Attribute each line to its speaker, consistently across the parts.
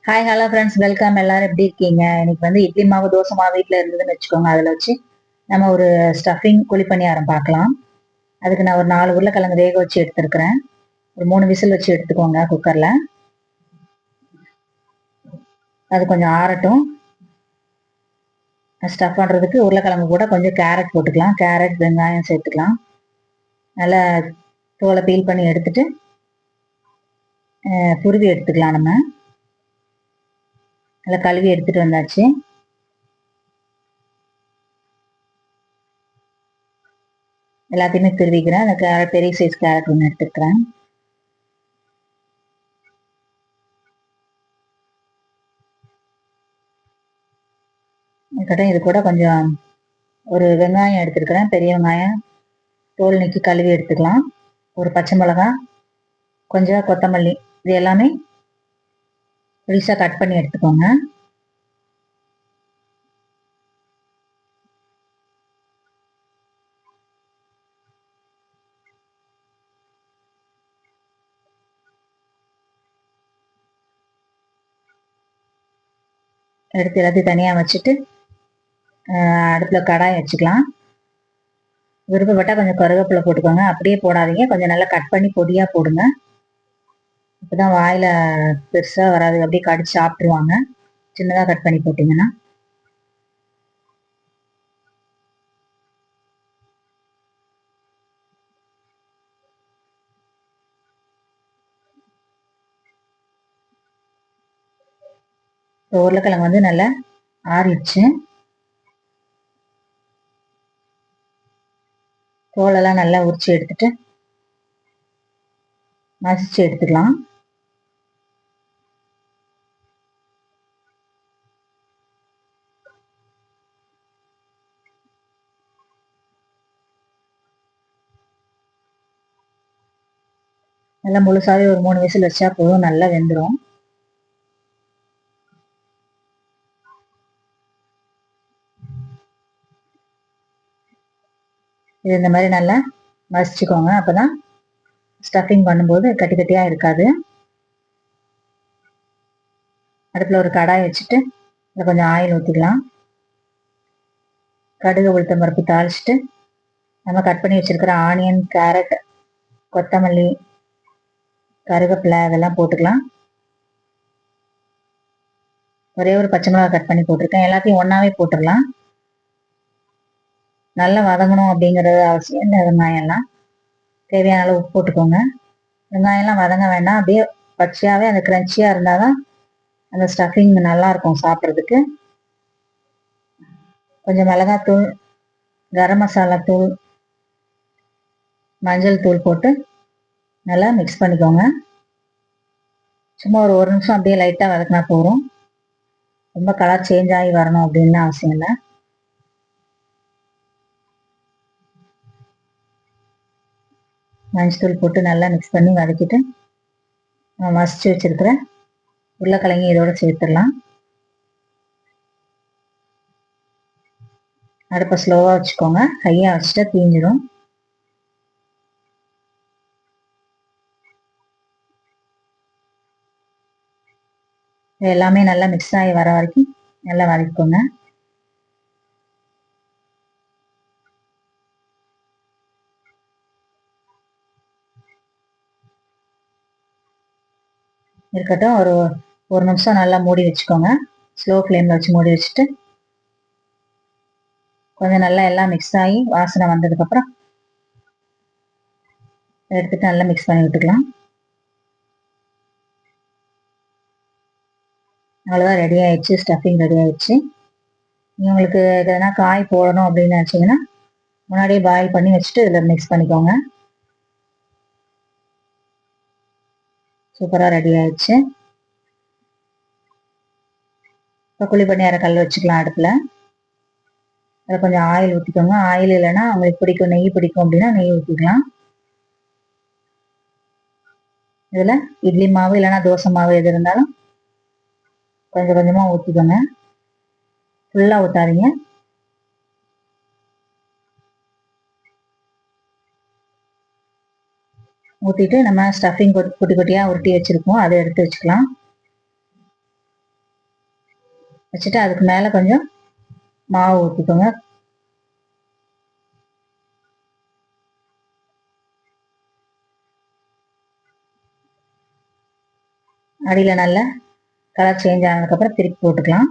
Speaker 1: Hi hello friends, welcome. எல்லாரும் எப்படி இருக்கீங்க? இன்னைக்கு வந்து இட்லி மாவு தோசை மாவு வீட்டில் இருந்ததுன்னு வச்சுக்கோங்க. அதில் வச்சு நம்ம ஒரு ஸ்டஃபிங் குழி பணியாரம் பார்க்கலாம். அதுக்கு நான் ஒரு 4 உருளைக்கிழங்கு வேக வச்சு எடுத்துருக்கிறேன். ஒரு 3 விசில் வச்சு எடுத்துக்கோங்க குக்கரில். அது கொஞ்சம் ஆறட்டும். ஸ்டஃப் பண்ணுறதுக்கு உருளைக்கிழங்கு கூட கொஞ்சம் கேரட் போட்டுக்கலாம். கேரட் வெங்காயம் சேர்த்துக்கலாம். நல்லா தோலை பீல் பண்ணி எடுத்துட்டு துருவி எடுத்துக்கலாம். நம்ம நல்லா கழுவி எடுத்துட்டு வந்தாச்சு. எல்லாத்தையுமே துருவிக்கிறேன். அந்த கேரட் பெரிய சைஸ் கேரட் ஒன்று எடுத்துக்கிறேன். இது கூட கொஞ்சம் ஒரு வெங்காயம் எடுத்துருக்கிறேன். பெரிய வெங்காயம் தோல் நீக்கி கழுவி எடுத்துக்கலாம். ஒரு பச்சை மிளகாய், கொஞ்சம் கொத்தமல்லி, இது எல்லாமே பொடிசாக கட் பண்ணி எடுத்துக்கோங்க. எடுத்து எல்லாத்தையும் தனியாக வச்சுட்டு அடுப்பில் கடாய் வச்சுக்கலாம். விருப்பப்பட்டால் கொஞ்சம் கருவேப்பிலை போட்டுக்கோங்க. அப்படியே போடாதீங்க, கொஞ்சம் நல்லா கட் பண்ணி பொடியாக போடுங்க. அப்போதான் வாயில் பெருசாக வராது, அப்படியே கடிச்சு சாப்பிட்ருவாங்க. சின்னதாக கட் பண்ணி போட்டிங்கன்னா. உருளைக்கிழங்கு வந்து நல்லா ஆறிடுச்சு. தோலெல்லாம் நல்லா உரிச்சு எடுத்துட்டு மசிச்சு எடுத்துக்கலாம். நல்லா முழுசாவே ஒரு 3 விசில் வச்சா போதும், நல்லா வெந்துடும். இது இந்த மாதிரி நல்லா மசிச்சுக்கோங்க. அப்போதான் ஸ்டஃபிங் பண்ணும்போது கட்டி கட்டியாக இருக்காது. அடுப்பில் ஒரு கடாய் வச்சுட்டு இதில் கொஞ்சம் ஆயில் ஊற்றிக்கலாம். கடுகு உளுத்தம் பருப்பு தாளிச்சிட்டு நம்ம கட் பண்ணி வச்சிருக்கிற ஆனியன், கேரட், கொத்தமல்லி, கருவேப்பிலை அதெல்லாம் போட்டுக்கலாம். ஒரே ஒரு பச்சை மிளகாய் கட் பண்ணி போட்டிருக்கேன். எல்லாத்தையும் ஒன்றாவே போட்டுடலாம். நல்லா வதங்கணும் அப்படிங்கிறது அவசியம் இல்லை. வெங்காயம்லாம் தேவையான அளவு உப்பு போட்டுக்கோங்க. வெங்காயம்லாம் வதங்க வேண்டாம், அப்படியே பச்சையாகவே அந்த க்ரன்ச்சியாக இருந்தால் தான் அந்த ஸ்டஃபிங் நல்லாயிருக்கும் சாப்பிட்றதுக்கு. கொஞ்சம் மிளகாத்தூள், கரம் மசாலா தூள், மஞ்சள் தூள் போட்டு நல்லா மிக்ஸ் பண்ணிக்கோங்க. சும்மா ஒரு நிமிஷம் அப்படியே லைட்டாக வதக்கினா போதும். ரொம்ப கலர் சேஞ்ச் ஆகி வரணும் அப்படின்னு அவசியம் இல்லை. மஞ்சள் தூள் போட்டு நல்லா மிக்ஸ் பண்ணி வதக்கிட்டு மசிச்சு வச்சிருக்கிற உருளைக்கிழங்கு இதோட சேர்த்துடலாம். அடுப்பை ஸ்லோவாக வச்சுக்கோங்க, ஹையாக வச்சுட்டா தீஞ்சிடும். எல்லாமே நல்லா மிக்ஸ் ஆகி வர வரைக்கும் நல்லா வதக்கிக்கோங்க. இருக்கட்டும். ஒரு நிமிஷம் நல்லா மூடி வச்சுக்கோங்க. ஸ்லோ ஃப்ளேமில் வச்சு மூடி வச்சுட்டு கொஞ்சம் நல்லா எல்லாம் மிக்ஸ் ஆகி வாசனை வந்ததுக்கப்புறம் எடுத்துட்டு நல்லா மிக்ஸ் பண்ணி விட்டுக்கலாம். அவ்வளோதான், ரெடி ஆயிடுச்சு. ஸ்டஃபிங் ரெடி ஆயிடுச்சு. உங்களுக்கு எதனா காய் போடணும் அப்படின்னு நினச்சிங்கன்னா முன்னாடியே பாயில் பண்ணி வச்சுட்டு இதில் மிக்ஸ் பண்ணிக்கோங்க. சூப்பராக ரெடி ஆயிடுச்சு. இப்போ குழி பணியார கல் வச்சுக்கலாம் அடுப்பில். அதில் கொஞ்சம் ஆயில் ஊற்றிக்கோங்க. ஆயில் இல்லைன்னா உங்களுக்கு பிடிக்கும், நெய் பிடிக்கும் அப்படின்னா நெய் ஊற்றிக்கலாம். இதில் இட்லி மாவு இல்லைன்னா தோசை மாவு எது இருந்தாலும் கொஞ்சம் கொஞ்சமாக ஊற்றிக்கோங்க. ஃபுல்லாக ஊற்றாதீங்க. ஊற்றிட்டு நம்ம ஸ்டஃபிங் குட்டி குட்டியாக உருட்டி வச்சுருக்கோம், அதை எடுத்து வச்சுக்கலாம். வச்சுட்டு அதுக்கு மேலே கொஞ்சம் மாவு ஊற்றிக்கோங்க. அடியில் நல்லா கலர் சேஞ்ச் ஆனதுக்கப்புறம் திருப்பி போட்டுக்கலாம்.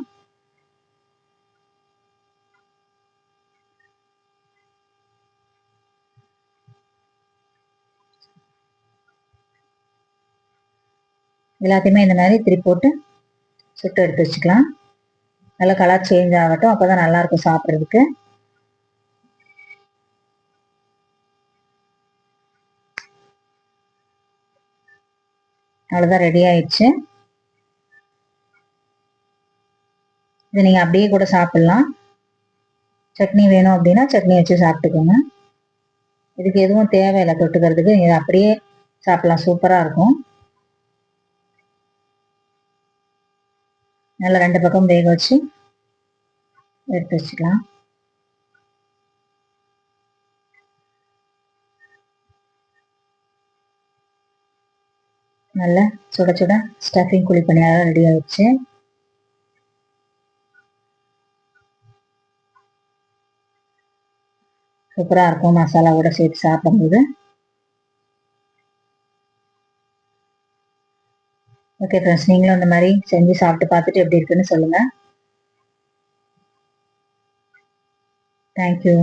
Speaker 1: எல்லாத்தையுமே இந்த மாதிரி திருப்பி போட்டு சுட்டு எடுத்து வச்சுக்கலாம். நல்லா கலர் சேஞ்ச் ஆகட்டும், அப்போ தான் நல்லாயிருக்கும் சாப்பிட்றதுக்கு. அவ்வளோதான், ரெடி ஆயிடுச்சு. இது நீங்கள் அப்படியே கூட சாப்பிட்லாம். சட்னி வேணும் அப்படின்னா சட்னி வச்சு சாப்பிட்டுக்கோங்க. இதுக்கு எதுவும் தேவையில்லை தொட்டுக்கிறதுக்கு, இது அப்படியே சாப்பிட்லாம், சூப்பராக இருக்கும். நல்லா 2 பக்கம் வேக வச்சு எடுத்து வச்சுக்கலாம். நல்லா சுட சுட ஸ்டஃபிங் குழி பணியாரம் ரெடி ஆயிடுச்சு. சூப்பராக இருக்கும் மசாலாவோட சேர்த்து சாப்பிடும்போது. ஓகே ஃப்ரெண்ட்ஸ், நீங்களும் இந்த மாதிரி செஞ்சு சாப்பிட்டு பார்த்துட்டு எப்படி இருக்குன்னு சொல்லுங்கள். தேங்க்யூ.